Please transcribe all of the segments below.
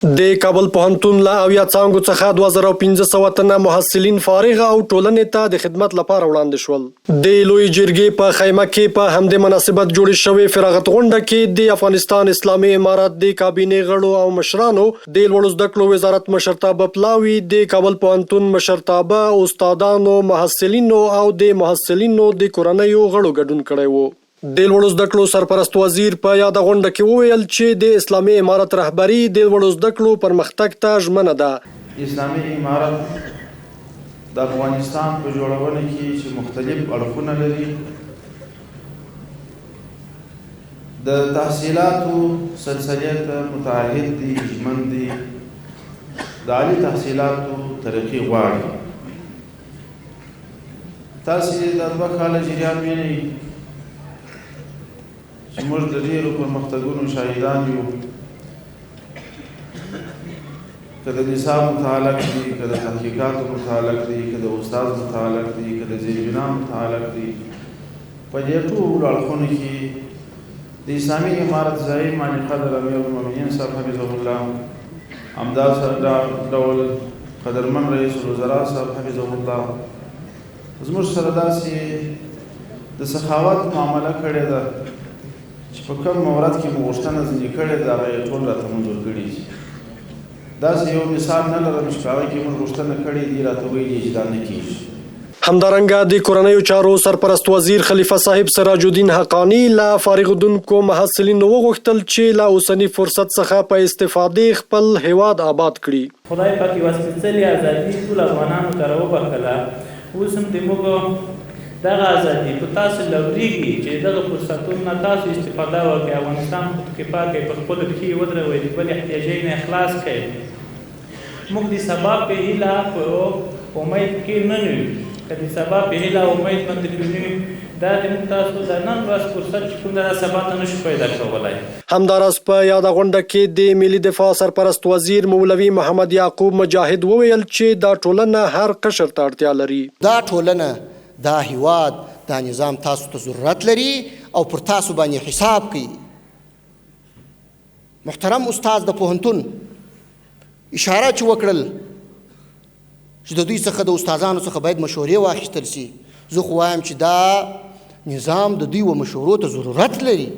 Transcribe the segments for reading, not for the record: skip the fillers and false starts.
د کابل پوهنتون له اویا څانګو څخه 2500 تنه محصلین فارغ او ټولنې ته د خدمت لپاره وړاندې شول. د لوی جرګې په خیمه کې په همدې مناسبت جوړې شوې فراغت غونډه کې د افغانستان اسلامي امارت د کابینې غړو او مشرانو، د لوړو زده کړو وزارت مشرتابه پلاوي، د کابل پوهنتون مشرتابه، استادانو، محصلینو او د محصلینو د کورنیو غړو ګډون کړی و. د لوړو زده کړو سرپرست وزیر په یاده غونډه کې وویل چې د اسلامي امارت رهبري د لوړو زده کړو پرمختګ ته ژمنه ده. اسلامي امارت د افغانستان په جوړونه کې چې مختلف اړخونه لري، د تحصیلاتو سلسله ته متعهد دي، ژمن دي، د عالي تحصیلاتو ترقي غواړي. تاسې د 2 کاله جریان وینئ چې موږ د ډېرو پرمختګونو شاهدان یو، که د نصاب متعلق دي، که د تحقیقاتو متعلق دي، که د استاد متعلق دي، که د زیربنا متعلق دي. په دې ټولو اړخونو کې د اسلامي امارت زعیم معنی قدر امیر المؤمنین صاحب حفظه الله، همداس ډول قدرمن رئیس الوزرا صاحب حفظه الله زموږ سره داسې د سخاوت معامله کړې ده چې په کوم مورد کې مو غوښتنه ځینې کړې ده، هغه یې ټول راته منظور کړي دي. داسې یو مثال نه لرم چې په هغه کې موږ غوښتنه کړې دي راته ویلي چې دا نه کېږي. همدارنګه د کورنیو چارو سرپرست وزیر خلیفه صاحب سراج الدین حقانی له فارغېدونکو محصلینو وغوښتل چې له اوسني فرصت څخه په استفادې خپل هیواد آباد کړي. خدای پاک یوه سپېڅلې ازادي ټولو افغانانو ته راوبخله. اوس هم د موږ دغه ازادي په تاسو لورېږي چې دغه فرصتونو نه تاسو استفاده وکړئ، افغانستان خودکفا کړئ، په خپلو پښې ودروئ، د بل احتیاجۍ نه خلاص کړئ. موږ د سبا په هیله په امید کې نه یو، که د سبا په هیله امید باندې نه یو، دا د موږ تاسو د نن ورځ فرصت چې کوم دی سبا ته نشو پیدا کولی. همداراز په یاده غونډه کې د ملي دفاع سرپرست وزیر مولوي محمد یعقوب مجاهد وویل چې دا ټولنه هر قشر ته اړتیا لري. دا ټولنه، دا هیواد، دا نظام تاسو ته ضرورت لري او پر تاسو باندې حساب کوي. محترم استاد د پوهنتون اشاره چې وکړل چې د دوی څخه د استادانو څخه باید مشورې واخیستل شي، زه خو وایم چې دا نظام د دوی و مشورو ته ضرورت لري.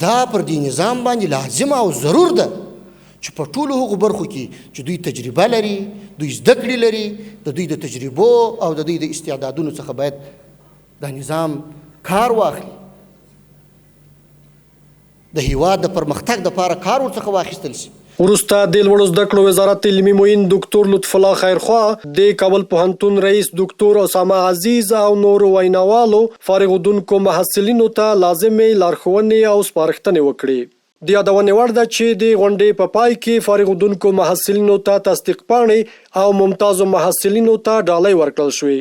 دا پر دې نظام باندې لازم او ضرور ده چې په ټولو هغو برخو کې چې دوی تجربه لري، دوی زده کړې لري، د دوی د تجربو او د دوی د استعدادونو څخه باید دا نظام کار واخلي، د هیواد د پرمختګ دپاره کار ورڅخه واخیستل شي. وروسته د لوړو زده کړو وزارت علمي معین ډاکټر لطف الله خیرخوا، د کابل پوهنتون رئیس ډاکټر اسامه عزیز او نورو ویناوالو فارغېدونکو محصلینو ته لازمې لارښوونې او سپارښتنې وکړې. د یادونې وړ ده چې د غونډې په پای کې فارغېدونکو محصلینو ته تصدیق پاڼې او ممتازو محصلینو ته ډالۍ ورکړل شوې.